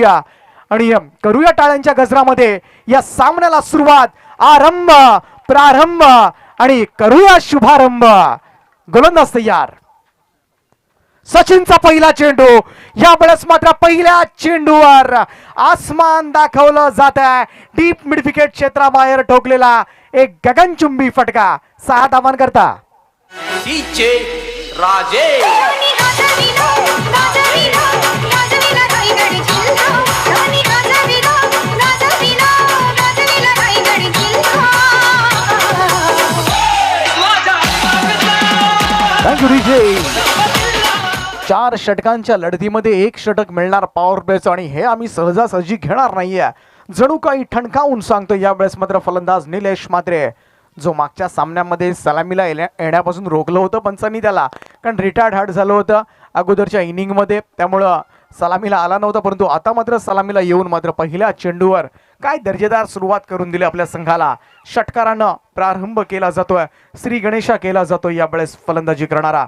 करूया आणि करूया टाळ्यांच्या गजरामध्ये या सामन्याला सुरुवात, आरंभ, प्रारंभ आणि करूया शुभारंभ. गोलंदाज तयार. सचिनचा पहिला चेंडू, या वेळेस मात्र पहिल्या चेंडूवर आसमान दाखवलं जात आहे. डीप मिड विकेट क्षेत्राबाहेर ठोकलेला एक गगनचुंबी फटका. 6 धावांकरता राजे थँक्यू डीजे. 4 षटकांच्या लढतीमध्ये 1 षटक मिळणार पॉवर प्लेचं आणि हे आम्ही सहजासहजी घेणार नाहीये. जणू काही ठणकावून सांगतो. यावेळेस मात्र फलंदाज निलेश म्हात्रे, जो मागच्या सामन्यामध्ये सलामीला येण्यापासून रोखलं होतं पंचांनी त्याला, कारण रिटायर्ड हार्ट झालं होतं अगोदरच्या इनिंगमध्ये, त्यामुळं सलामीला आला नव्हता. परंतु आता मात्र सलामीला येऊन मात्र पहिल्या चेंडूवर काय दर्जेदार सुरुवात करून दिली आपल्या संघाला. षटकारानं प्रारंभ केला जातोय, श्री गणेशा केला जातोय यावेळेस फलंदाजी करणारा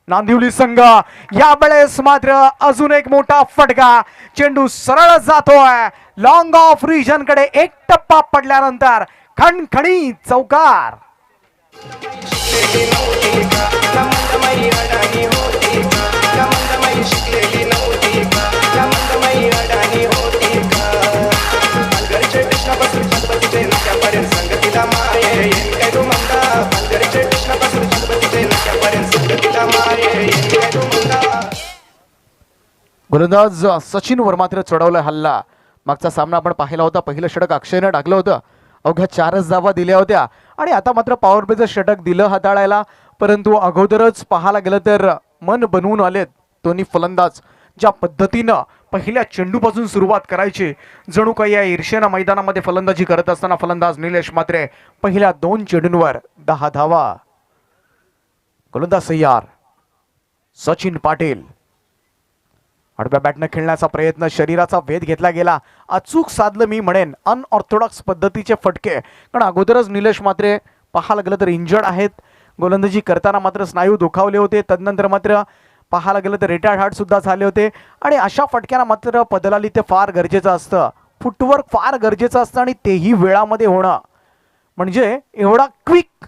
नांदिवली संघ. यावेळेस मात्र अजून एक मोठा फटका. चेंडू सरळ जातोय लॉंग ऑफ रिजन कडे. एक टप्पा पडल्यानंतर खणखणी चौकार. गोलंदाज सचिन वर मात्र चढवला हल्ला. मागचा सामना आपण पाहिला होता, पहिलं षटक अक्षयने टाकलं होतं, अवघ्या 4च धावा दिल्या होत्या आणि आता मात्र पॉवर प्लेचं षटक दिलं हाताळायला. परंतु अगोदरच पाहायला गेलं तर मन बनवून आलेत दोन्ही फलंदाज. ज्या पद्धतीनं पहिल्या चेंडूपासून सुरुवात करायची, जणू काही या ईर्ष्येनं मैदानामध्ये फलंदाजी करत असताना फलंदाज निलेश म्हात्रे पहिल्या 2 चेंडूंवर 10 धावा. गोलंदाज तयार. सचिन पाटील आडव्या बॅटनं खेळण्याचा प्रयत्न, शरीराचा वेध घेतला गेला, अचूक साधलं मी म्हणेन. अनऑर्थोडॉक्स पद्धतीचे फटके, कारण अगोदरच निलेश म्हात्रे पाहायला गेलं तर इंजर्ड आहेत. गोलंदाजी करताना मात्र स्नायू दुखावले होते, तदनंतर मात्र पाहायला गेलं तर रिटायर्ड हार्ट सुद्धा झाले होते आणि अशा फटक्यांना मात्र पदलाली ते फार गरजेचं असतं. फुटवर्क फार गरजेचं असतं आणि तेही वेळामध्ये होणं, म्हणजे एवढा क्विक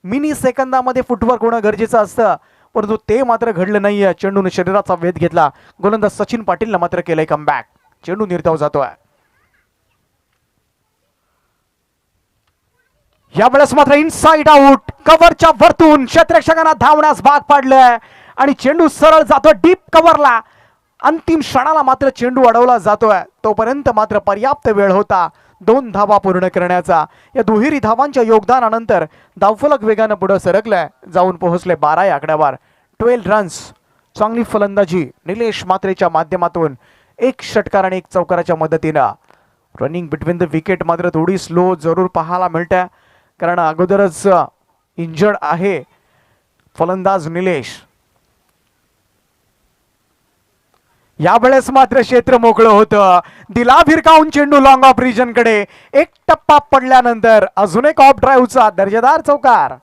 मिनी सेकंदामध्ये फुटवर्क होणं गरजेचं असतं. परंतु ते मात्र घडलं नाहीये. चेंडूने शरीराचा वेध घेतला. गोलंदाज सचिन पाटीलनं मात्र केलंय कमबॅक. चेंडू निर्धाव जातोय. यावेळेस मात्र इनसाइड आउट, कव्हरच्या वरतून क्षेत्ररक्षकांना धावण्यास भाग पाडलंय आणि चेंडू सरळ जातोय डीप कव्हरला. अंतिम क्षणाला मात्र चेंडू अडवला जातोय. तोपर्यंत मात्र पर्याप्त वेळ होता 2 धावा पूर्ण करण्याचा. या दुहेरी धावांच्या योगदानानंतर धावफलक वेगानं पुढे सरकलाय, जाऊन पोहोचले 12 या आकड्यावर. 12 रन्स. चांगली फलंदाजी निलेश म्हात्रेच्या माध्यमातून 1 षटकार आणि 1 चौकाराच्या मदतीनं. रनिंग बिटवीन द विकेट मात्र थोडी स्लो जरूर पाहायला मिळते, कारण अगोदरच इंजर्ड आहे फलंदाज निलेश. यावेळेस मात्र क्षेत्र मोकळं होतं. दिला भिरकावून चेंडू लॉंग ऑफ रिजन कडे. 1 टप्पा पडल्यानंतर अजून एक ऑफ ड्राईव्हचा दर्जेदार चौकार.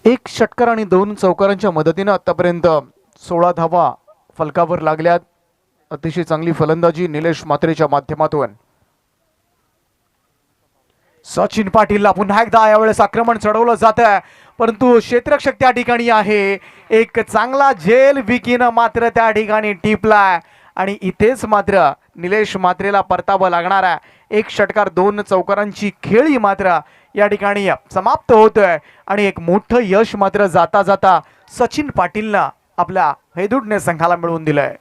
एक षटकार आणि 2 चौकारांच्या मदतीनं आतापर्यंत 16 धावा फलकावर लागल्यात. अतिशय चांगली फलंदाजी निलेश म्हात्रेच्या माध्यमातून. सचिन पाटीलला पुन्हा एकदा यावेळेस आक्रमण चढवलं जात आहे, परंतु क्षेत्ररक्षक त्या ठिकाणी आहे. एक चांगला झेल विकीनं मात्र त्या ठिकाणी टिपलाय आणि इथेच मात्र निलेश म्हात्रेला परतावं लागणार आहे. 1 षटकार 2 चौकारांची खेळी मात्र या ठिकाणी समाप्त होतोय आणि एक मोठं यश मात्र जाता जाता सचिन पाटीलनं आपल्या हैदुडने संघाला मिळवून दिलंय.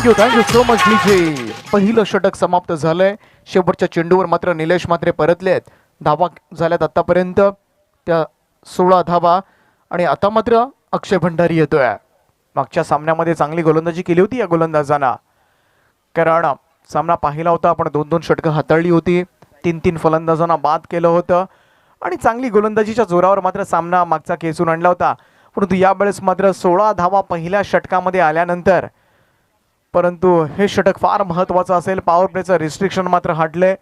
Thank you so much DJ. पहिलं षटक समाप्त झालंय. शेवटच्या चेंडूवर मात्र निलेश मात्रे परतलेत. धावा झाल्यात आतापर्यंत त्या 16 धावा आणि आता मात्र अक्षय भंडारी येतोय. मागच्या सामन्यामध्ये चांगली गोलंदाजी केली होती या गोलंदाजांना, कारण सामना पाहिला होता आपण 2-2 षटकं हाताळली होती, 3-3 फलंदाजांना बाद केलं होतं आणि चांगली गोलंदाजीच्या जोरावर मात्र सामना मागचा खेचून आणला होता. परंतु यावेळेस मात्र 16 धावा पहिल्या षटकामध्ये आल्यानंतर, परंतु हे षटक फार महत्त्वाचं असेल. पॉवर प्लेचं रिस्ट्रिक्शन मात्र हटले.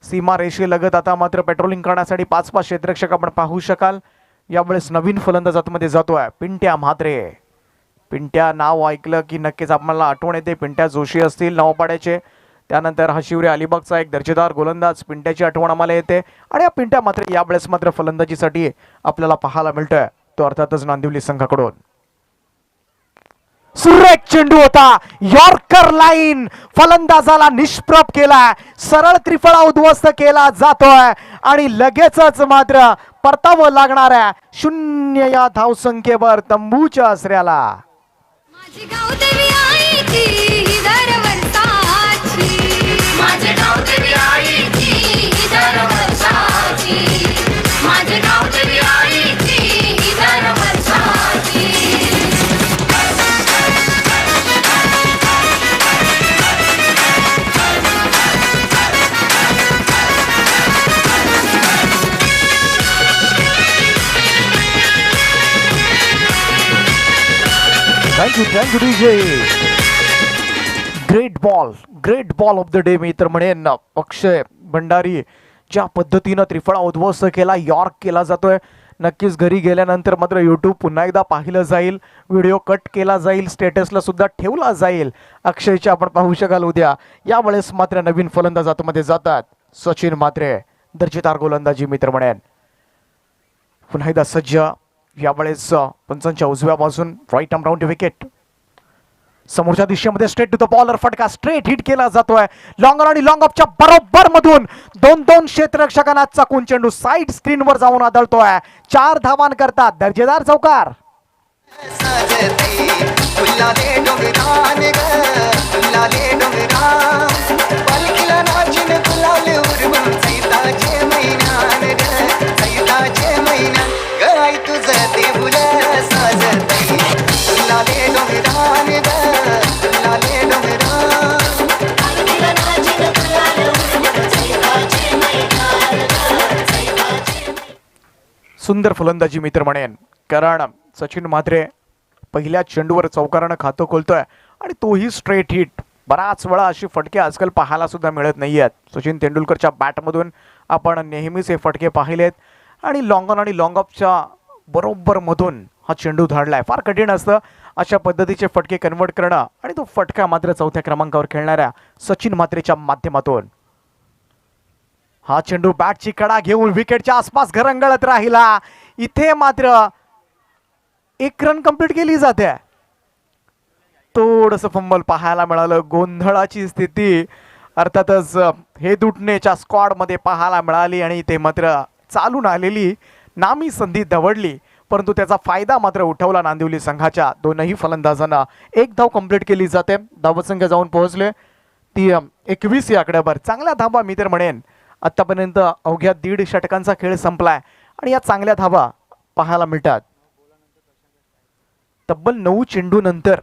सीमा रेषेलगत आता मात्र पेट्रोलिंग करण्यासाठी 5-5 क्षेत्ररक्षक आपण पाहू शकाल. यावेळेस नवीन फलंदाज आतमध्ये जातोय पिंट्या म्हात्रे. पिंट्या नाव ऐकलं की नक्कीच आपल्याला आठवण येते. पिंट्या जोशी असतील नवापाड्याचे, त्यानंतर हशिवरे अलिबागचा एक दर्जेदार गोलंदाज, पिंट्याची आठवण आम्हाला येते. आणि हा पिंट्या मात्र यावेळेस मात्र फलंदाजीसाठी आपल्याला पाहायला मिळतोय, तो अर्थातच नांदिवली संघाकडून. सुरेख चेंडू होता, यॉर्कर लाईन, फलंदाजाला निष्प्रभ केला, सरळ त्रिफळा उद्ध्वस्त केला जातोय आणि लगेचच मात्र परतावं लागणाऱ्या 0 या धावसंख्येवर तंबूच्या आसऱ्याला. माझे गाव देवी आईची दरवर्षाची, माझे गाव देवी आईची दरवर्षाची, माझे गाव देवी आईची दरवर्षाची. Thank you DJ. Great ball of the day मी तर म्हणेन. अक्षय भंडारी ज्या पद्धतीनं त्रिफळा उद्ध्वस्त केला, यॉर्क केला जातोय. नक्कीच घरी गेल्यानंतर मात्र यूट्यूब पुन्हा एकदा पाहिलं जाईल, व्हिडिओ कट केला जाईल, स्टेटसला सुद्धा ठेवला जाईल. अक्षयच्या आपण पाहू शकाल उद्या. यावेळेस मात्र नवीन फलंदाज आतमध्ये जातात. सचिन म्हात्रे, दर्जेदार गोलंदाजी मित्र म्हणेन. पुन्हा एकदा सज्ज. यावेळेस पंचांच्या उजव्या बाजून राईट आर्म राऊंड विकेट. समोरच्या दिशेमध्ये स्ट्रेट टू द बॉलर फटका स्ट्रेट हिट केला जातोय. लॉंग ऑन आणि लॉंग ऑफच्या बरोबर मधून 2-2 क्षेत्ररक्षकांना चाकून चेंडू साईड स्क्रीनवर जाऊन आदळतोय. 4 धावांकरता दर्जेदार चौकार. सुंदर फलंदाजी मित्र म्हणेन, कारण सचिन म्हात्रे पहिल्या चेंडूवर चौकारानं खातं खोलतोय आणि तोही स्ट्रेट हिट. बराच वेळा अशी फटके आजकाल पाहायला सुद्धा मिळत नाही आहेत. सचिन तेंडुलकरच्या बॅटमधून आपण नेहमीच हे फटके पाहिलेत आणि लॉंग ऑन आणि लॉंग ऑफच्या बरोबर मधून हा चेंडू धाडलाय. फार कठीण असतं अशा पद्धतीचे फटके कन्वर्ट करणं आणि तो फटका मात्र 4थ्या क्रमांकावर खेळणाऱ्या सचिन म्हात्रेच्या माध्यमातून. हा चेंडू बॅटची कडा घेऊन विकेटच्या आसपास घरंगळत राहिला. इथे मात्र 1 रन कंप्लीट केली जाते. थोडंसं फंबल पाहायला मिळालं. गोंधळाची स्थिती अर्थातच हे दुटणेच्या स्क्वॉडमध्ये पाहायला मिळाली आणि ते मात्र चालून आलेली नामी संधी दवडली, परंतु त्याचा फायदा मात्र उठवला नांदिवली संघाच्या. दोनही फलंदाजांना 1 धाव कंप्लीट केली जाते. धावसंख्या जाऊन पोहोचले ती 21 या आकड्यावर. चांगल्या धावा मी तर म्हणेन. आतापर्यंत अवघ्या 1.5 षटकांचा खेळ संपलाय आणि या चांगल्या धावा पाहायला मिळतात. तब्बल 9 चेंडू नंतर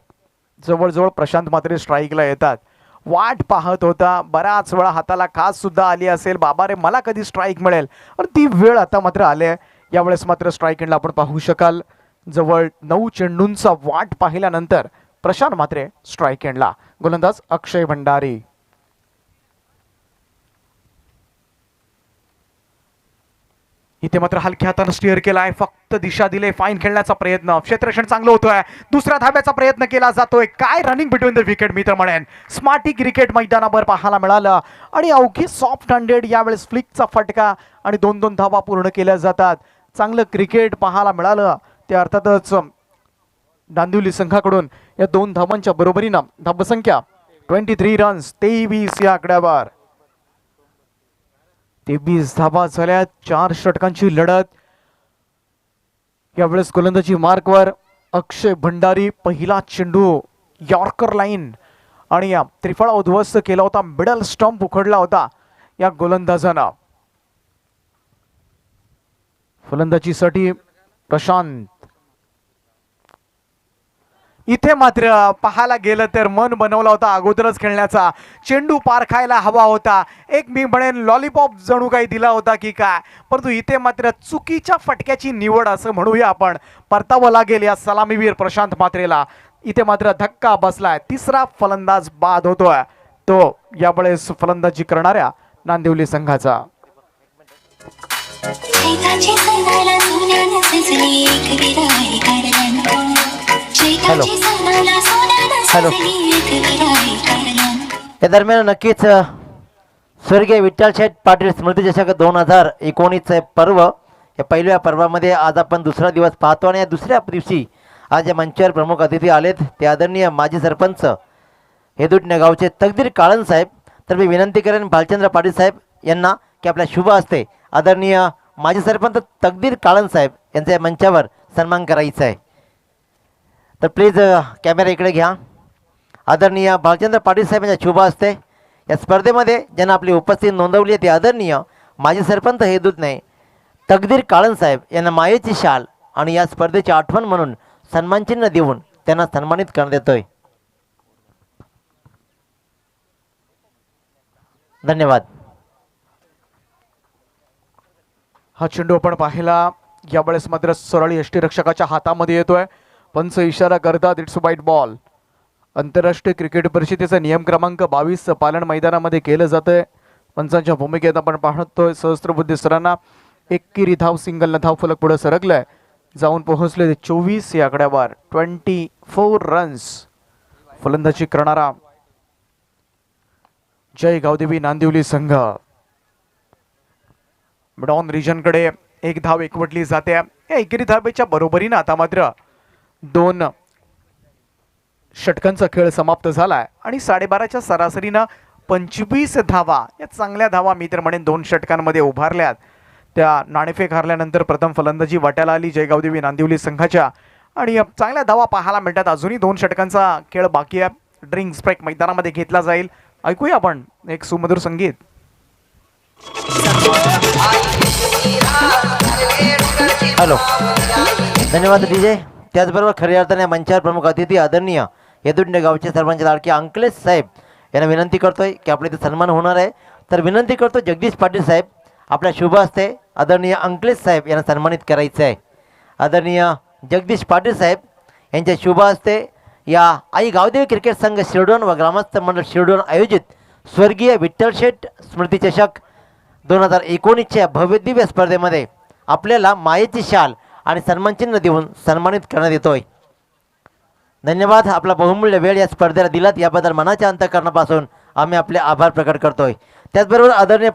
जवळजवळ प्रशांत म्हात्रे स्ट्राईकला येतात. वाट पाहत होता, बऱ्याच वेळा हाताला खास सुद्धा आली असेल, बाबा रे मला कधी स्ट्राईक मिळेल, आणि ती वेळ आता मात्र आली आहे. यावेळेस मात्र स्ट्राईक एंडला आपण पाहू शकाल. जवळ 9 चेंडूंचा वाट पाहिल्यानंतर प्रशांत म्हात्रे स्ट्राईक एंडला. गोलंदाज अक्षय भंडारी. इथे मात्र हलक्या हातानं स्टीअर केलाय, फक्त दिशा दिले, फाईन खेळण्याचा प्रयत्न, क्षेत्ररक्षण चांगलं होतोय, दुसऱ्या धाब्याचा प्रयत्न केला जातोय. काय रनिंग बिटवीन द विकेट मी तर म्हणेन. स्मार्टी क्रिकेट मैदानावर पाहायला मिळालं आणि अवघी सॉफ्ट हँडेड यावेळेस फ्लिकचा फटका आणि 2-2 धावा पूर्ण केल्या जातात. चांगलं क्रिकेट पाहायला मिळालं. ते अर्थातच नांदिवली संघाकडून या 2 धावांच्या बरोबरीनं धावसंख्या 23 रन्स 23 या आकड्यावर. 23 धावा झाल्या. 4 षटकांची लढत. यावेळेस गोलंदाजी मार्कवर अक्षय भंडारी. पहिला चेंडू यॉर्कर लाईन आणि या त्रिफळा उद्ध्वस्त केला होता. मिडल स्टंप उखडला होता या गोलंदाजानं. फलंदाजीसाठी प्रशांत. इथे मात्र पाहायला गेलं तर मन बनवला होता अगोदरच खेळण्याचा. चेंडू पार खायला हवा होता. एक मी म्हणेन लॉलीपॉप जणू काही दिला होता की काय, परंतु इथे मात्र चुकीच्या फटक्याची निवड असं म्हणूया आपण. परतावं लागेल या सलामीवीर प्रशांत म्हात्रेला. इथे मात्र धक्का बसलाय. तिसरा फलंदाज बाद होतोय, तो यावेळेस फलंदाजी करणाऱ्या नांदिवली संघाचा. हॅलो हॅलो या दरम्यान नक्कीच स्वर्गीय विठ्ठल शेठ पाटील स्मृती चषक 2019 पर्व, या पहिल्या पर्वामध्ये आज आपण दुसरा दिवस पाहतो. आणि या दुसऱ्या दिवशी आज या मंचावर प्रमुख अतिथी आलेत ते आदरणीय माजी सरपंच हेदुटणे गावचे तकदीर काळन साहेब. तर मी विनंती करेन भालचंद्र पाटील साहेब यांना की आपल्या शुभ हस्ते आदरणीय माजी सरपंच तकदीर काळन साहेब यांचा या मंचावर सन्मान करायचा आहे. तर प्लीज कॅमेरा इकडे घ्या. आदरणीय भालचंद्र पाटील साहेब यांच्या शुभ हस्ते या स्पर्धेमध्ये ज्यांना आपली उपस्थिती नोंदवली आहे ते आदरणीय माजी सरपंच हेदुटणे तकदीर काळन साहेब यांना मायेची शाल आणि या स्पर्धेची आठवण म्हणून सन्मानचिन्ह देऊन त्यांना सन्मानित करण्यात येतोय. धन्यवाद. हा चेंडू आपण पाहिला यावेळेस मात्र सरळ यष्टीरक्षकाच्या हातामध्ये येतोय. पंच इशारा करतात इट्स वाईट बॉल. आंतरराष्ट्रीय क्रिकेट परिषदेचा नियम क्रमांक 22 पालन मैदानामध्ये केलं जातंय. पंचांच्या भूमिकेत आपण पाहतोय सहस्त्रबुद्धी सरांना एकेरी धाव सिंगलनं धाव फलक पुढे सरकलाय. जाऊन पोहोचले 24 या आकड्यावर. 24 रन्स. फलंदाजी करणारा जय गावदेवी नांदिवली संघ. मिडॉन रिजनकडे एक धाव एकवटली जाते. या एकेरी धावेच्या बरोबरीनं आता मात्र 2 षटकांचा खेळ समाप्त झालाय आणि 12:30च्या सरासरीनं 25 धावा या चांगल्या धावा मी तर म्हणेन 2 षटकांमध्ये उभारल्यात. त्या नाणेफेक हारल्यानंतर प्रथम फलंदाजी वाट्याला आली जयगावदेवी नांदिवली संघाच्या आणि चांगल्या धावा पाहायला मिळतात. अजूनही 2 षटकांचा खेळ बाकी आहे. ड्रिंक्स ब्रेक मैदानामध्ये घेतला जाईल. ऐकूया आपण एक सुमधुर संगीत. हॅलो धन्यवाद डीजे. त्याचबरोबर खऱ्या अर्थाने मंचावर प्रमुख अतिथी आदरणीय हेदुटणे गावचे सरपंच लाडके अंकलेश साहेब यांना विनंती करतोय की आपल्या इथे सन्मान होणार आहे. तर विनंती करतो जगदीश पाटील साहेब आपल्या शुभ हस्ते आदरणीय अंकलेश साहेब यांना सन्मानित करायचं आहे. आदरणीय जगदीश पाटील साहेब यांच्या शुभ हस्ते या आई गावदेवी क्रिकेट संघ शिरडोन व ग्रामस्थ मंडळ शिरडोन आयोजित स्वर्गीय विठ्ठल शेठ स्मृती चषक 2019च्या भव्य दिव्य स्पर्धेमध्ये आपल्याला मायेची शाल आणि सन्मानचिन्ह देऊन सन्मानित करण्यात येतोय. धन्यवाद. आपला बहुमूल्य वेळ या स्पर्धेला दिलात याबद्दल मनाच्या अंतःकरणापासून आम्ही आपले आभार प्रकट करतोय. त्याचबरोबर आदरणीय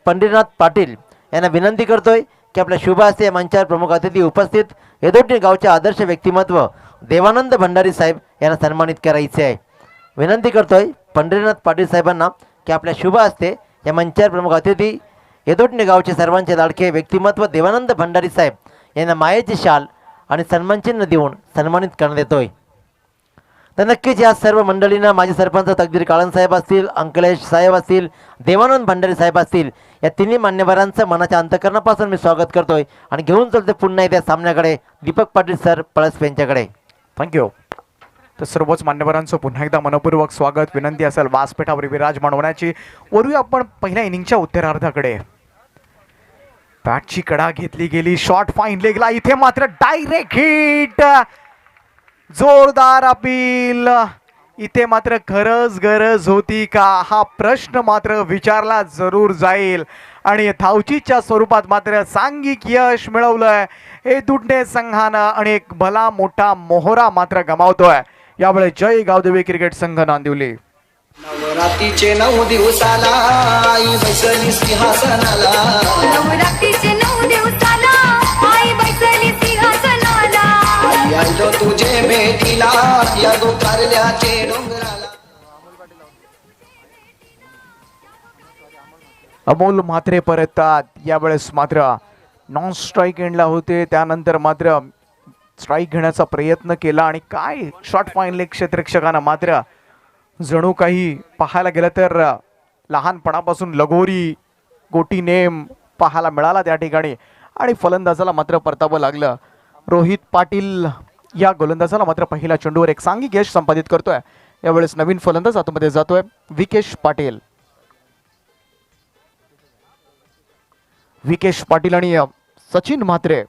पंढरीनाथ पाटील यांना विनंती करतोय की आपल्या शुभ हस्ते मंचावर प्रमुख अतिथी उपस्थित हेदुटणे गावचे आदर्श व्यक्तिमत्व देवानंद भंडारी साहेब यांना सन्मानित करायचे आहे. विनंती करतोय पंढरीनाथ पाटील साहेबांना की आपल्या शुभ हस्ते या मंचावर प्रमुख अतिथी हेदुटणे गावचे सर्वांचे लाडके व्यक्तिमत्व देवानंद भंडारी साहेब यांना मायेची शाल आणि सन्मानचिन्ह देऊन सन्मानित करण्यात येतोय. तर नक्कीच या सर्व मंडळींना माजी सरपंच तकदीर काळन साहेब असतील, अंकलेश साहेब असतील, देवानंद भंडारी साहेब असतील, या तिन्ही मान्यवरांचं मनाच्या अंतःकरणापासून मी स्वागत करतोय आणि घेऊन चलते पुन्हा एकदा सामन्याकडे दीपक पाटील सर पळस यांच्याकडे. थँक्यू. तर सर्वच मान्यवरांचं पुन्हा एकदा मनपूर्वक स्वागत. विनंती असेल व्यासपीठावर विराजमान होण्याची. वरूया आपण पहिल्या इनिंगच्या उत्तरार्धाकडे. बॅटची कडा घेतली गेली. शॉट फाईन लेगला. इथे मात्र डायरेक्ट हिट. जोरदार अपील. इथे मात्र खरंच गरज होती का हा प्रश्न मात्र विचारला जरूर जाईल. आणि धावचीच्या स्वरूपात मात्र सांघिक यश मिळवलंय हेदुटणे संघानं आणि एक भला मोठा मोहरा मात्र गमावतोय यावेळी जय गावदेवी क्रिकेट संघ नांदिवली. नवरात्रीचे 9 दिवसाला आई बैसली सिंहासनाला. नवरात्रीचे 9 दिवसाला आई बैसली सिंहासनाला. आलो तुझे भेटीला या गोकारल्याचे डोंगराला. अमोल म्हात्रे परततात. यावेळेस मात्र नॉन स्ट्राईक एंडला होते. त्यानंतर मात्र स्ट्राईक घेण्याचा प्रयत्न केला आणि काय शॉट फाईन लेग क्षेत्ररक्षकानं मात्र जणू काही पाहायला गेलं तर लहानपणापासून लगोरी गोटी नेम पाहायला मिळाला त्या ठिकाणी आणि फलंदाजाला मात्र परतावं लागलं. रोहित पाटील या गोलंदाजाला मात्र पहिल्या चेंडूवर एक सांघिक यश संपादित करतोय. यावेळेस नवीन फलंदाज आतमध्ये जातोय विकेश पाटील. विकेश पाटील आणि सचिन म्हात्रे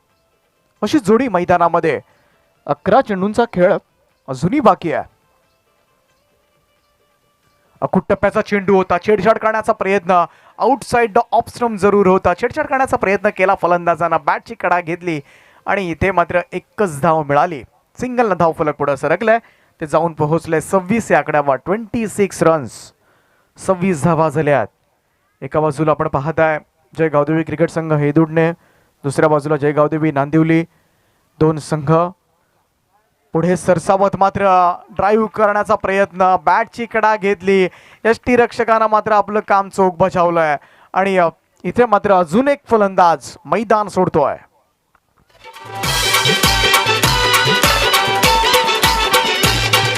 अशी जोडी मैदानामध्ये. 11 चेंडूंचा खेळ अजूनही बाकी आहे. अकुट टप्प्याचा चेंडू होता. छेडछाड करण्याचा प्रयत्न आउटसाइड द ऑफ स्टंप जरूर होता. छेडछाड करण्याचा प्रयत्न केला फलंदाजांना. बॅटची कडा घेतली आणि इथे मात्र एकच धाव मिळाली. सिंगल धाव फलक पुढे सरकलाय. ते जाऊन पोहोचले 26 या आकड्यावर. 26 रन्स, 26 धावा झाल्यात. एका बाजूला आपण पाहताय जय गावदेवी क्रिकेट संघ हेदुडणे, दुसऱ्या बाजूला जय गावदेवी नांदिवली. दोन संघ पुढे सरसावत मात्र ड्राईव्ह करण्याचा प्रयत्न. बॅटची कडा घेतली. यष्टीरक्षकानं मात्र आपलं काम चोख बजावलंय आणि इथे मात्र अजून एक फलंदाज मैदान सोडतोय.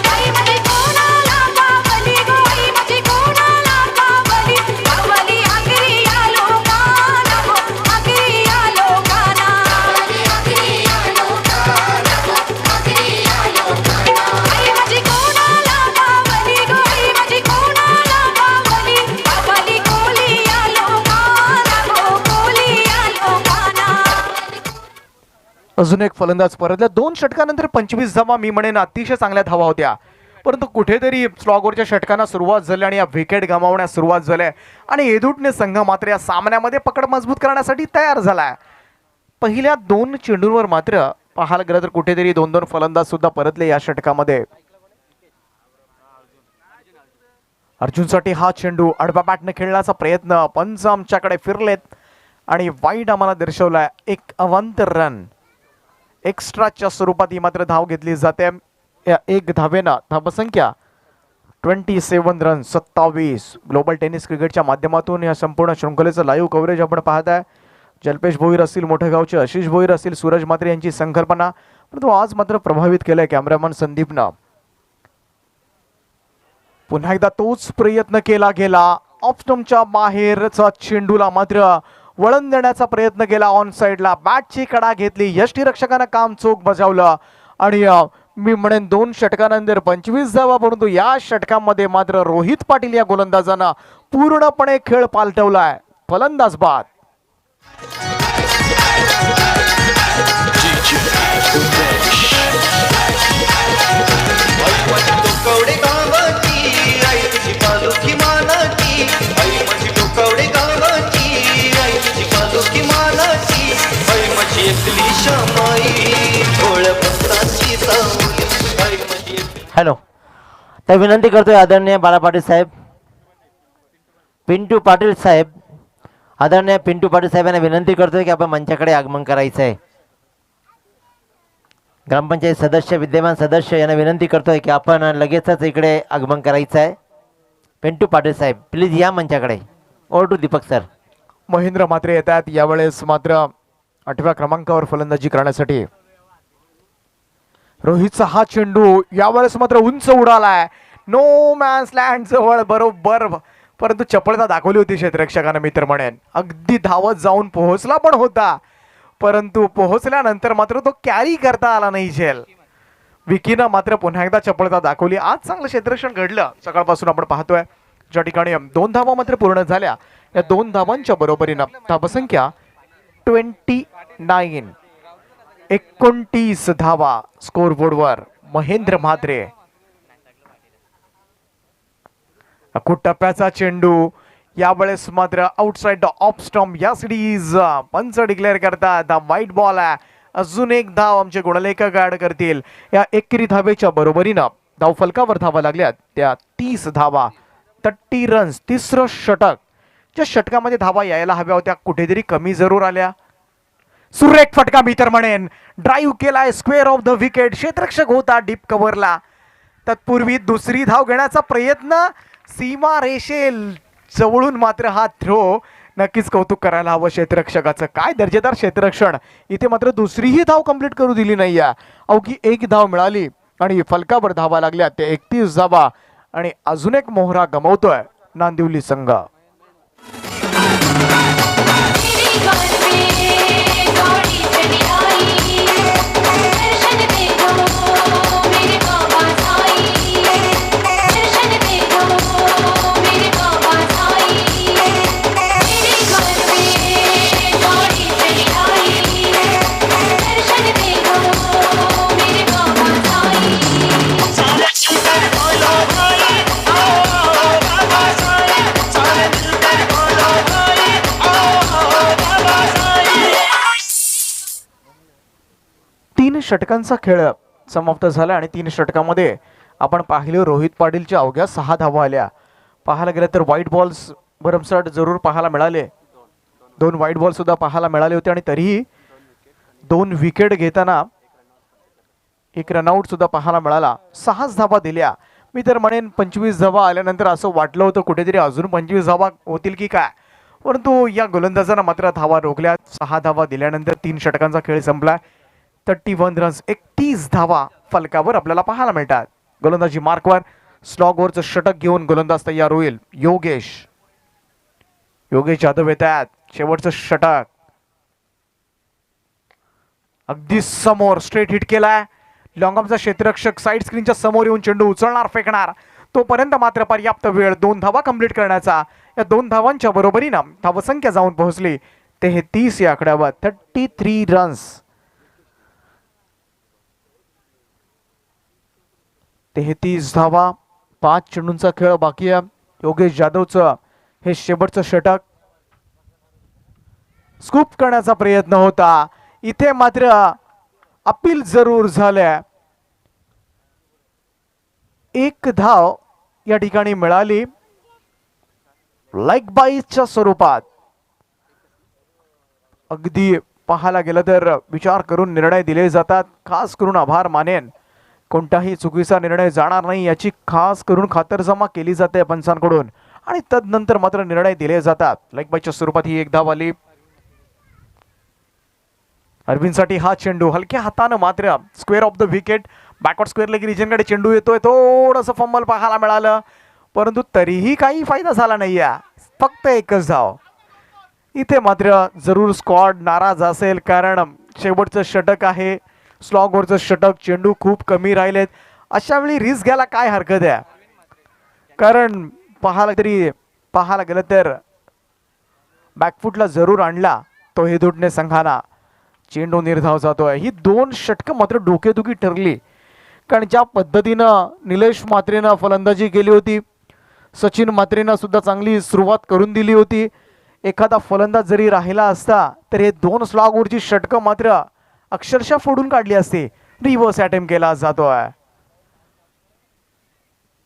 आई माझी कोणाला बावली गो, आई माझी कोणाला बावली, बावली आगरी या लोकांना गो, आगरी या लोकांना, आगरी या लोकांना गो, आगरी या लोकांना. आई माझी कोणाला बावली गो, आई माझी कोणाला बावली, बावली कोली या लोकांना गो, कोली या लोकांना. अजून एक फलंदाज परतल्या. 2 षटकानंतर 25 धावा मी म्हणेन अतिशय चांगल्या धावा होत्या. परंतु कुठेतरी स्लॉगवरच्या षटकांना सुरुवात झाली आणि या विकेट गमावण्यास सुरुवात झाली आणि एदुटणे संघ मात्र या सामन्यामध्ये पकड मजबूत करण्यासाठी तयार झालाय. पहिल्या 2 चेंडूंवर मात्र पाहायला गेलं तर कुठेतरी 2-2 फलंदाज सुद्धा परतले या षटकामध्ये. अर्जुनसाठी हा चेंडू आडव्या बॅटने खेळण्याचा प्रयत्न. पंच आमच्याकडे फिरलेत आणि वाईड आम्हाला दर्शवलाय. एक अवांतर रन एक्स्ट्राच्या स्वरूपात ही मात्र धाव घेतली जाते. या एक धावेनं धावसंख्या 27 रन 27. ग्लोबल टेनिस क्रिकेटच्या माध्यमातून या संपूर्ण शृंखलेचं लाईव्ह कव्हरेज आपण पाहताय. जल्पेश भोईर असतील मोठ्या गावचे, आशिष भोईर असतील, सूरज म्हात्रे यांची संकल्पना. परंतु आज मात्र प्रभावित केलंय कॅमेरामन संदीपनं. पुन्हा एकदा तोच प्रयत्न केला गेला. ऑफ स्टंपच्या बाहेरचा चेंडूला मात्र वळण देण्याचा प्रयत्न केला. ऑन साइडला बॅटची कडा घेतली. यष्टीरक्षकानं काम चोख बजावलं आणि मी म्हणेन 2 षटकानंतर 25 धावा. परंतु या षटकामध्ये मात्र रोहित पाटील या गोलंदाजानं पूर्णपणे खेळ पालटवलाय. फलंदाज बाद. कवडे गावाची आई तुझी पालखी मानाची, आई माझी डोकवडे गावाची आई तुझी पालखी मानाची, आई माझी एकली शमाई डोळ भक्ताची सावली, आई माझी हॅलो, तर विनंती करतोय आदरणीय बाळा पाटील साहेब, पिंटू पाटील साहेब, आदरणीय पिंटू पाटील साहेबांना विनंती करतोय की आपण मंचाकडे आगमन करायचं आहे. ग्रामपंचायत सदस्य, विद्यमान सदस्य यांना विनंती करतोय की आपण लगेचच इकडे आगमन करायचं आहे. पिंटू पाटील साहेब प्लीज या मंचाकडे. Over to Deepak sir. Mahendra Mhatre येतात. यावेळेस मात्र 8व्या क्रमांकावर फलंदाजी करण्यासाठी. रोहितचा हा चेंडू यावेळेस मात्र उंच उडालाय. नो मॅन्स लँड जवळ बरोबर, परंतु चपळता दाखवली होती क्षेत्ररक्षकानं मी तर म्हणेन. अगदी धावत जाऊन पोहोचला पण होता, परंतु पोहोचल्यानंतर मात्र तो कॅरी करता आला नाही झेल. विकीनं मात्र पुन्हा एकदा चपळता दाखवली. आज चांगलं क्षेत्ररक्षण घडलं सकाळपासून आपण पाहतोय. ज्या ठिकाणी 2 धावा मात्र पूर्ण झाल्या. या 2 धावांच्या बरोबरीनं धावसंख्या 29. 29 धावा स्कोरबोर्डवर. महेंद्र म्हात्रे. अकुट टप्प्याचा चेंडू यावेळेस मात्र आउटसाइड ऑफ स्टंप. या सिरीज पंच डिक्लेअर करतात वाईट बॉल आहे. अजून एक धाव आमचे गुणलेखक ऍड करतील. या एकेरी धावेच्या बरोबरीनं धाव फलकावर धावा लागल्यात त्या 30 धावा, 30 रन्स. तिसरं षटक. ज्या षटकामध्ये धावा यायला हव्या होत्या कुठेतरी कमी जरूर आल्या. सुरेख फटका मी तर म्हणेन. ड्राईव्ह केलाय स्क्वेअर ऑफ द विकेट. क्षेत्ररक्षक होता डीप कव्हरला. तत्पूर्वी दुसरी धाव घेण्याचा प्रयत्न. सीमा रेषेल जवळून मात्र हा थ्रो. नक्कीच कौतुक करायला हवं क्षेत्ररक्षकाचं. काय दर्जेदार क्षेत्ररक्षण. इथे मात्र दुसरीही धाव कंप्लीट करू दिली नाही. अवघी 1 धाव मिळाली आणि फलकावर धावा लागल्या. ते 31 धावा आणि अजून एक मोहरा गमवतोय नांदिवली संघ. तेरी बात में दौड़ी चली आई, दर्शन दे दो मेरे बाबा साईं, दर्शन दे दो मेरे बाबा साईं. तेरी बात में दौड़ी चली आई, दर्शन दे दो मेरे बाबा साईं. तीन षटकांचा खेळ समाप्त झाला आणि 3 षटकामध्ये आपण पाहिलं रोहित पाटीलच्या अवघ्या 6 धावा आल्या. पाहायला गेलं तर व्हाईट बॉल्स भरमसाठ जरूर पाहायला मिळाले. 2 व्हाईट बॉल सुद्धा पाहायला मिळाले होते आणि तरीही 2 विकेट घेताना 1 रनआउट सुद्धा पाहायला मिळाला. 6 धावा दिल्या. मी तर म्हणेन 25 धावा आल्यानंतर असं वाटलं होतं कुठेतरी अजून 25 धावा होतील की काय, परंतु या गोलंदाजांना मात्र धावा रोखल्या. 6 धावा दिल्यानंतर 3 षटकांचा खेळ संपला. 31 रन्स 31 धावा फलकावर आपल्याला पाहायला मिळतात. गोलंदाजी मार्कवर स्लॉगवरचं षटक घेऊन गोलंदाज तयार होईल. योगेश जाधव येत आहेत. शेवटचं षटक अगदी समोर स्ट्रेट हिट केलाय. लॉंगॉमचा क्षेत्ररक्षक साईड स्क्रीनच्या समोर येऊन चेंडू उचलणार, फेकणार. तोपर्यंत मात्र पर्याप्त वेळ 2 धावा कंप्लीट करण्याचा. या 2 धावांच्या बरोबरीनं धावसंख्या जाऊन पोहोचली 33 या आकड्यावर. 33 रन्स. 33 धावा, 5 चेंडूंचा खेळ बाकी आहे. योगेश जाधवचं हे शेवटचं षटक स्कूप करण्याचा प्रयत्न होता. इथे मात्र अपील जरूर झाल्या. 1 धाव या ठिकाणी मिळाली लाईक बाईच्या स्वरूपात. अगदी पाहायला गेलं तर विचार करून निर्णय दिले जातात. खास करून आभार मानेन, कोणताही चुकीचा निर्णय जाणार नाही याची खास करून खातरजमा केली जाते पंचांकडून आणि तदनंतर मात्र निर्णय दिले जातात. लाईक बाईच्या स्वरूपात ही 1 धाव आली. अरविंदसाठी हा चेंडू हलक्या हातानं मात्र square off the wicket, backward square leg रिजनकडे चेंडू येतोय. थोडंसं फंबल पाहायला मिळालं, परंतु तरीही काही फायदा झाला नाही. फक्त 1च धाव. इथे मात्र जरूर स्क्वॉड नाराज असेल, कारण शेवटचं षटक आहे. स्लॉगवरचं षटक, चेंडू खूप कमी राहिलेत. अशा वेळी रिस्क घ्यायला काय हरकत आहे, कारण पाहायला गेलं तर बॅकफुटला जरूर आणला तो हेदुटणे संघाना. चेंडू निर्धाव जातोय. ही 2 षटकं मात्र डोकेदुखी ठरली, कारण ज्या पद्धतीनं निलेश म्हात्रेनं फलंदाजी केली होती, सचिन म्हात्रेनं सुद्धा चांगली सुरुवात करून दिली होती. एखादा फलंदाज जरी राहिला असता तर हे 2 स्लॉगवरची षटकं मात्र अक्षरशः फोडून काढली असती. रिव्हर्स अटेम्प्ट केला जातोय.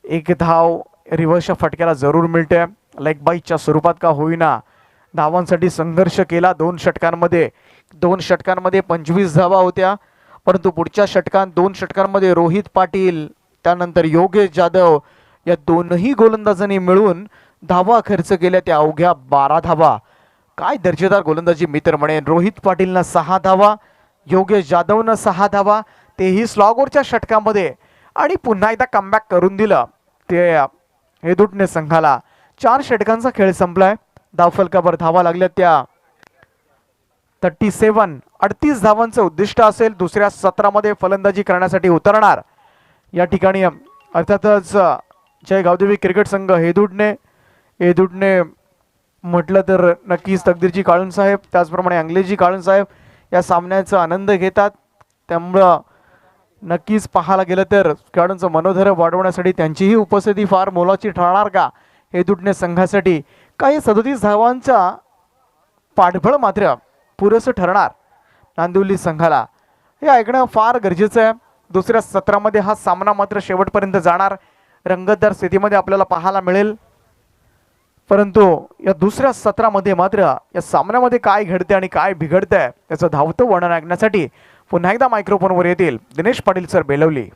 1 धाव रिव्हर्सच्या फटक्याला जरूर मिळते. लेग बाईच्या स्वरूपात का होईना धावांसाठी संघर्ष केला 2 षटकांमध्ये. 2 षटकांमध्ये 25 धावा होत्या, परंतु पुढच्या षटकांत 2 षटकांमध्ये रोहित पाटील त्यानंतर योगेश जाधव या दोनही गोलंदाजांनी मिळून धावा खर्च केल्या त्या अवघ्या 12 धावा. काय दर्जेदार गोलंदाजी मी तर म्हणेन. रोहित पाटीलनं 6 धावा, योगेश जाधवनं 6 धावा, तेही स्लॉगवरच्या षटकामध्ये, आणि पुन्हा एकदा कमबॅक करून दिलं ते हेदुटणे संघाला. 4 षटकांचा खेळ संपलाय. धावफलकावर धावा लागल्या त्या 38 धावांचं उद्दिष्ट असेल. दुसऱ्या सत्रामध्ये फलंदाजी करण्यासाठी उतरणार या ठिकाणी अर्थातच जय गावदेवी क्रिकेट संघ हेदुटणे म्हटलं तर नक्कीच तकदीरजी काळूनसाहेब, त्याचप्रमाणे अंगलेजी काळूनसाहेब या सामन्याचा आनंद घेतात. त्यामुळं नक्कीच पाहायला गेलं तर खेळाडूंचं मनोधैर्य वाढवण्यासाठी त्यांचीही उपस्थिती फार मोलाची ठरणार का हेदुटणे संघासाठी. काही 37 धावांचा पाठबळ मात्र पुरेसं ठरणार नांदिवली संघाला, हे ऐकणं फार गरजेचं आहे. दुसऱ्या सत्रामध्ये हा सामना मात्र शेवटपर्यंत जाणार, रंगतदार स्थितीमध्ये आपल्याला पाहायला मिळेल. परंतु या दुसऱ्या सत्रामध्ये मात्र या सामन्यामध्ये काय घडते आणि काय बिघडतंय त्याचं धावतं वर्णन ऐकण्यासाठी पुन्हा एकदा मायक्रोफोनवर येतील दिनेश पाटील सर बेलवली.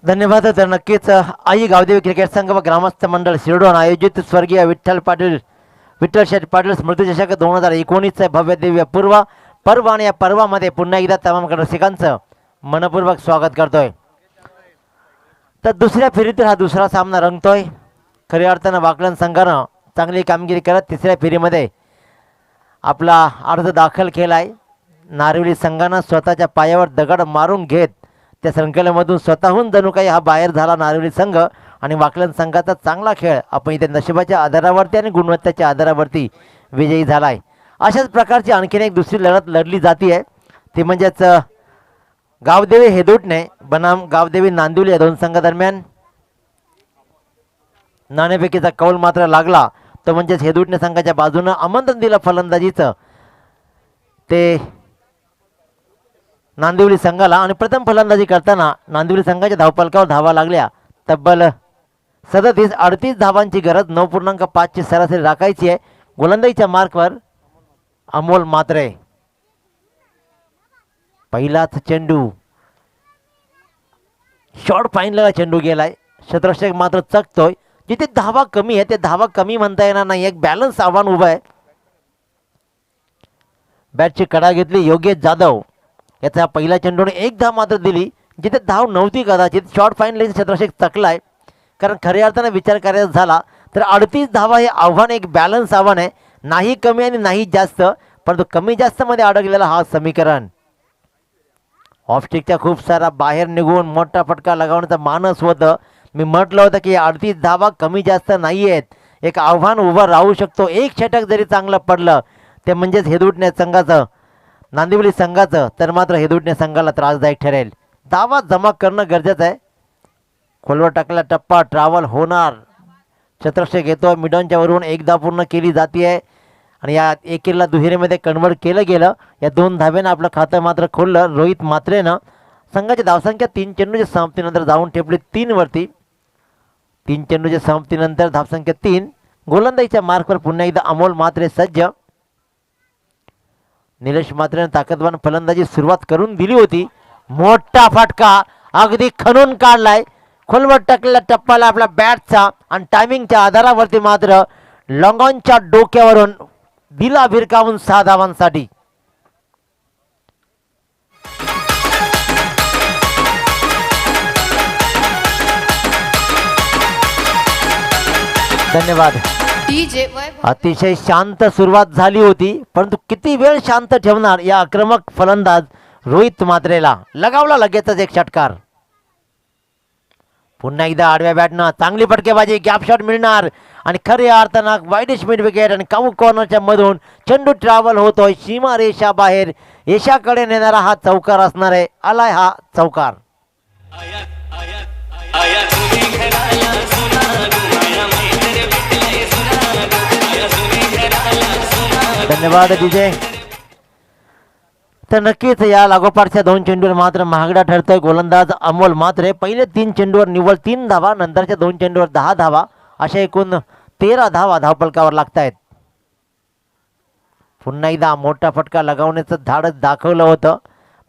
धन्यवाद. तर नक्कीच आई गावदेवी क्रिकेट संघ व ग्रामस्थ मंडळ शिरडोन आयोजित स्वर्गीय विठ्ठल शेठ पाटील स्मृती चषक 2019 भव्य दिव्य पर्व आणि या पर्वामध्ये पुन्हा एकदा तमाम रसिकांचं मनपूर्वक स्वागत करतोय. तर दुसऱ्या फेरीतील हा दुसरा सामना रंगतोय. खऱ्या अर्थानं वाकलन संघानं चांगली कामगिरी करत तिसऱ्या फेरीमध्ये आपला अर्ज दाखल केलाय. नारिवली संघानं स्वतःच्या पायावर दगड मारून घेत त्या संकलनामधून स्वतःहून जणू काही हा बाहेर झाला नारिवली संघ आणि वाकलन संघाचा चांगला खेळ आपण इथे नशिबाच्या आधारावरती आणि गुणवत्तेच्या आधारावरती विजयी झालाय. अशाच प्रकारची आणखीन एक दुसरी लढत लढली जाते ती म्हणजेच गावदेवी हेदुटणे बनाम गावदेवी नांदिवली या दोन संघादरम्यान नाणेफेकीचा कौल मात्र लागला. तो म्हणजेच हेदुटणे संघाच्या बाजूनं आमंत्रण दिलं फलंदाजीचं ते नांदिवली संघाला आणि प्रथम फलंदाजी करताना नांदिवली संघाच्या धावफलकावर धावा लागल्या. तब्बल 37-38 धावांची गरज 9.5ची सरासरी राखायची आहे. गोलंदाजीच्या मार्कवर अमोल मात्रे. पहिलाच चेंडू शॉर्ट फाईनला चेंडू गेलाय. शतरक्षक मात्र चकतोय. जिथे धावा कमी आहे ते धावा कमी म्हणता येणार नाही. एक बॅलन्स आव्हान उभं आहे. बॅटची कडा घेतली योगेश जाधव. याचा पहिला चेंडूने एक धाव मात्र दिली. जिथे धाव नव्हती कदाचित शॉर्ट फाईन शतरक्षक चकलाय. कारण खऱ्या अर्थानं विचार करायचा झाला तर 38 धावा हे आव्हान एक बॅलन्स आव्हान आहे. नाही कमी आणि नाही जास्त, परंतु कमी जास्तमध्ये अडकलेला हा समीकरण. ऑफस्टिकच्या खूप सारा बाहेर निघून मोठा फटका लगावण्याचा मानस होतं. मी म्हटलं होतं की 38 धावा कमी जास्त नाही आहेत. एक आव्हान उभं राहू शकतो. एक षटक जरी चांगलं पडलं ते म्हणजेच हेदुटणे संघाचं नांदिवली संघाचं तर मात्र हेदुटणे संघाला त्रासदायक ठरेल. धावा जमा करणं गरजेचं आहे. खोलवर टाकलेला टप्पा ट्रॅव्हल होणार. शतरक्षक येतो मिडॉनच्या वरून एक धाव पूर्ण केली जाते आणि या एकेला दुहेरीमध्ये कन्वर्ट केलं गेलं. या 2 धाब्यानं आपलं खातं मात्र खोललं रोहित मात्रेनं. संघाची धावसंख्या 3 चेंडूच्या समाप्तीनंतर जाऊन ठेपली 3 वरती. 3 चेंडूच्या समाप्तीनंतर धावसंख्या 3. गोलंदाजीच्या मार्कवर पुन्हा एकदा अमोल मात्रे सज्ज. निलेश मात्रेनं ताकदवान फलंदाजी सुरुवात करून दिली होती. मोठा फटका अगदी खणून काढलाय. खोलवर टाकलेल्या टप्पाला आपल्या बॅटचा आणि टायमिंगच्या आधारावरती मात्र लॉंगॉनच्या डोक्यावरून दिला भिरकावून 6 धावांसाठी. धन्यवाद. डीजे अतिशय शांत सुरुवात झाली होती, परंतु किती वेळ शांत ठेवणार या आक्रमक फलंदाज रोहित मात्रेला. लगावला लगेचच एक षटकार. पुन्हा एकदा आडव्या बॅटनं चांगली फटकेबाजी. गॅप शॉट मिळणार आणि खऱ्या अर्थानं वाईडिश मिड विकेट आणि काऊ कॉर्नरच्या मधून चेंडू ट्रॅव्हल होतोय सीमा रेषा बाहेर. यशाकडे नेणारा हा चौकार असणार आहे. आलाय हा चौकार. धन्यवाद विजय. तर नक्कीच या लागोपाठच्या 2 चेंडूवर मात्र महागडा ठरतोय गोलंदाज अमोल मात्रे. पहिले 3 चेंडूवर निव्वळ 3 धावा, नंतरच्या 2 चेंडूवर 10 धावा, अशा एकूण 13 धावा धावफलकावर लागतायत. पुन्हा एकदा मोठा फटका लगावण्याचं धाडस दाखवलं होतं,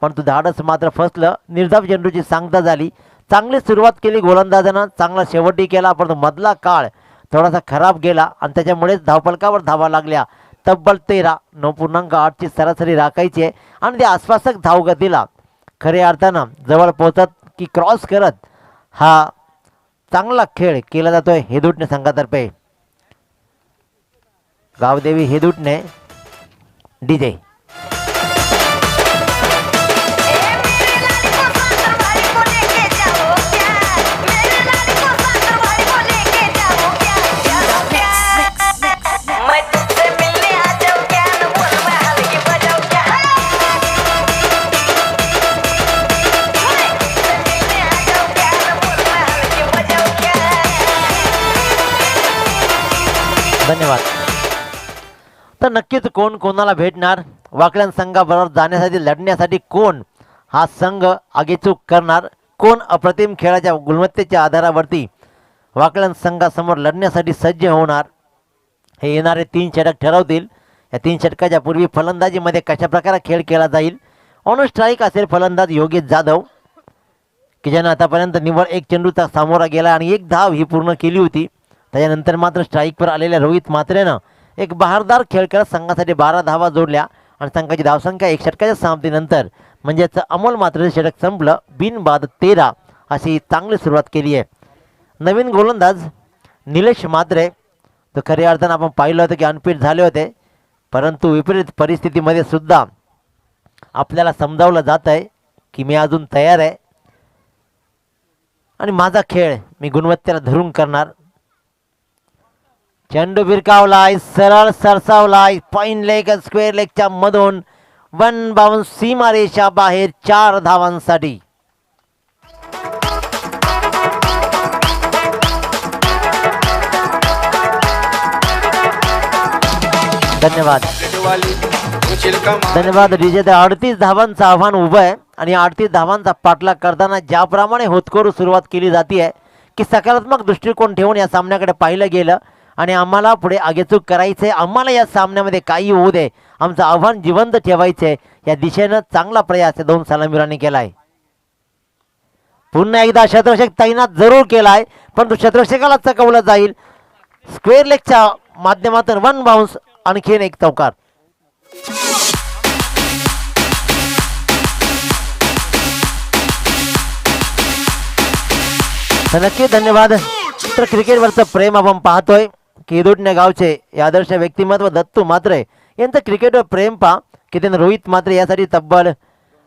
परंतु धाडस मात्र फसलं. निर्धाव चेंडूची सांगता झाली. चांगली सुरुवात केली गोलंदाजानं, चांगला शेवटही केला, परंतु मधला काळ थोडासा खराब गेला आणि त्याच्यामुळेच धावफलकावर धावा लागल्या. तब्बल 13. 9.8ची सरासरी राखायची आहे आणि त्या आश्वासक धावगतीला खऱ्या अर्थानं जवळ पोहोचत की क्रॉस करत हा चांगला खेळ केला जातोय हेदुटणे संघातर्फे. गावदेवी हेदुटणे डीजे. धन्यवाद. तर नक्कीच कोण कोणाला भेटणार, वाकलन संघाबरोबर जाण्यासाठी लढण्यासाठी कोण हा संघ आगेचूक करणार, कोण अप्रतिम खेळाच्या गुणवत्तेच्या आधारावरती वाकलन संघासमोर लढण्यासाठी सज्ज होणार, हे येणारे 3 षटक ठरवतील. या 3 षटकाच्या पूर्वी फलंदाजीमध्ये कशा प्रकारे खेळ केला जाईल. ऑन स्ट्राईक असेल फलंदाज योगेश जाधव. की ज्यानं आतापर्यंत निव्वळ एक चेंडूचा सामोरा गेला आणि एक धाव ही पूर्ण केली होती. त्याच्यानंतर मात्र स्ट्राईकवर आलेल्या रोहित म्हात्रेनं एक बहारदार खेळ करत संघासाठी 12 धावा जोडल्या आणि संघाची धावसंख्या 1 षटकाच्या समाप्तीनंतर म्हणजेच अमोल म्हात्रेचं षटक संपलं. बिनबाद 13 अशी चांगली सुरुवात केली आहे. नवीन गोलंदाज निलेश म्हात्रे तर खऱ्या अर्थानं आपण पाहिलं होतं की अनफिट झाले होते, परंतु विपरीत परिस्थितीमध्ये सुद्धा आपल्याला समजावलं जात आहे की मी अजून तयार आहे आणि माझा खेळ मी गुणवत्तेला धरून करणार. चेंडू भिरकावलाय, सरळ सरसावलाय, फाईन लेग स्क्वेअर लेगच्या मधून 1 बाउन्स सीमारेषा बाहेर 4 धावांसाठी. धन्यवाद धन्यवाद डीजे. 38 धावांचं आव्हान उभं आहे आणि 38 धावांचा पाठलाग करताना ज्याप्रमाणे होतकरू सुरुवात केली जाते की सकारात्मक दृष्टिकोन ठेवून या सामन्याकडे पाहिलं गेलं आणि आम्हाला पुढे आगेचूक करायचं आहे, आम्हाला या सामन्यामध्ये काही होऊ दे, आमचं आव्हान जिवंत ठेवायचं आहे, या दिशेनं चांगला प्रयास या 2 सलामीरांनी केला आहे. पुन्हा एकदा शतरक्षक तैनात जरूर केला आहे, परंतु शतरक्षकाला चकवलं जाईल. स्क्वेअर लेगच्या माध्यमातून 1 बाउन्स, आणखीन एक चौकार. तर नक्की धन्यवाद. तर क्रिकेटवरचं प्रेम आपण पाहतोय की येदुडणे गावचे हे आदर्श व्यक्तिमत्व दत्तू म्हात्रे यांचं क्रिकेटवर प्रेम पहा की त्यानं रोहित म्हात्रे यासाठी तब्बल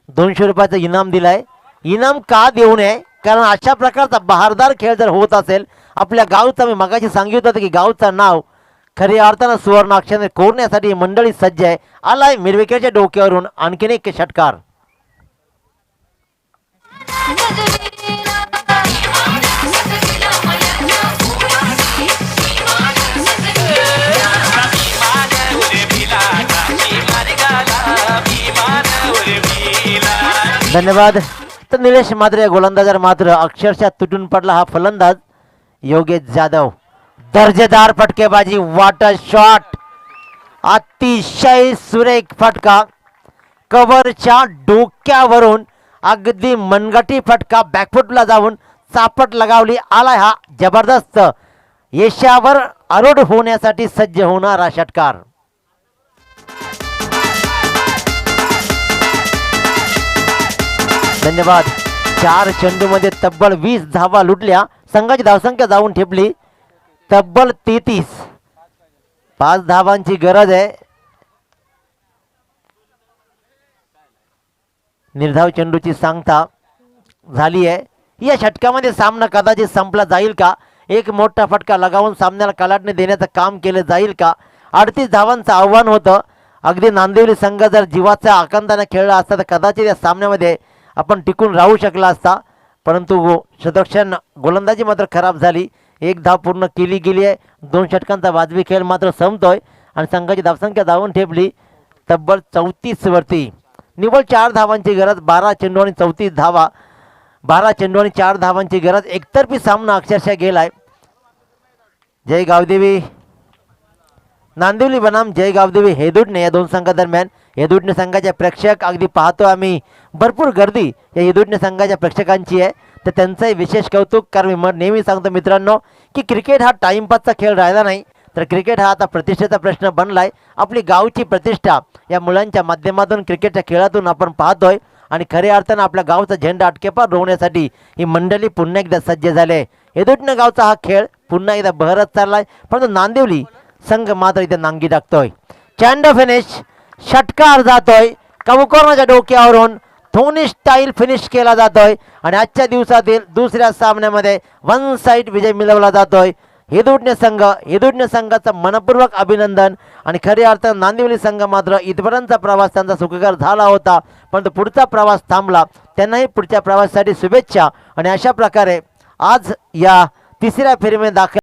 200 रुपयाचं इनाम दिलाय. इनाम का देऊ नये, कारण अशा प्रकारचा बहारदार खेळ जर होत असेल आपल्या गावचा, मी मगाशी सांगितलं होतं की गावचं नाव खऱ्या अर्थानं सुवर्ण अक्षराने कोरण्यासाठी मंडळी सज्ज आहे. आलाय मिरविकेच्या डोक्यावरून आणखीन एक षटकार. धन्यवाद. तर निलेश म्हात्रे गोलंदाजावर मात्र अक्षरशः तुटून पडला हा फलंदाज योगेश जाधव. दर्जेदार फटकेबाजी, वॉटर शॉट, अतिशय सुरेख फटका, कव्हरच्या डोक्यावरून अगदी मनगटी फटका, बॅकफुटला जाऊन चापट लगावली. आलाय हा जबरदस्त यशावर आरूढ होण्यासाठी सज्ज होणारा षटकार. धन्यवाद. 4 चेंडूमध्ये तब्बल 20 धावा लुटल्या. संघाची धावसंख्या जाऊन ठेपली तब्बल 33. 5 धावांची गरज आहे. निर्धाव चेंडूची सांगता झाली आहे. या षटकामध्ये सामना कदाचित संपला जाईल का, एक मोठा फटका लगावून सामन्याला कलाटणी देण्याचं काम केलं जाईल का. 38 धावांचं आव्हान होतं. अगदी नांदिवली संघ जर जीवाच्या आकांताने खेळला असता तर कदाचित या सामन्यामध्ये आपण टिकून राहू शकला असता, परंतु शतरक्षण गोलंदाजी मात्र खराब झाली. 1 धाव पूर्ण केली गेली आहे. 2 षटकांचा वाजवी खेळ मात्र संपतोय आणि संघाची धावसंख्या जाऊन ठेपली तब्बल 34 वरती. निव्वळ 4 धावांची गरज, 12 चेंडू आणि 34 धावा, 12 चेंडू आणि 4 धावांची गरज. एकतर्फी सामना अक्षरशः गेलाय. जय गावदेवी नांदिवली बनाम जय गावदेवी हेदुडणे या 2 संघादरम्यान. हेदुडणे संघाच्या प्रेक्षक अगदी पाहतो आम्ही, भरपूर गर्दी या हेदुडणे संघाच्या प्रेक्षकांची आहे. तर त्यांचंही विशेष कौतुक, कारण मी नेहमी सांगतो मित्रांनो की क्रिकेट हा टाइमपासचा खेळ राहिला नाही, तर क्रिकेट हा आता प्रतिष्ठेचा प्रश्न बनलाय. आपली गावची प्रतिष्ठा या मुलांच्या माध्यमातून क्रिकेटच्या खेळातून आपण पाहतोय आणि खऱ्या अर्थानं आपल्या गावचा झेंडा अटकेपार रोवण्यासाठी ही मंडळी पुन्हा एकदा सज्ज झाले. हेदुडणे गावचा हा खेळ पुन्हा एकदा बहरत चाललाय, परंतु नांदिवली संघ मात्र इथे नांगी टाकतोय. चेंडू फिनिश, षटकार जातोय कमुकोर्णाच्या डोक्यावरून, धोनी स्टाईल फिनिश केला जातोय आणि आजच्या दिवसातील दुसऱ्या सामन्यामध्ये 1 साइड विजय मिळवला जातोय. हेदुडणे संघाचं मनपूर्वक अभिनंदन. आणि खऱ्या अर्थानं नांदिवली संघ मात्र इथपर्यंतचा प्रवास त्यांचा सुखकर झाला होता, परंतु पुढचा प्रवास थांबला. त्यांनाही पुढच्या प्रवासासाठी शुभेच्छा. आणि अशा प्रकारे आज या 3ऱ्या फेरीमध्ये दाखल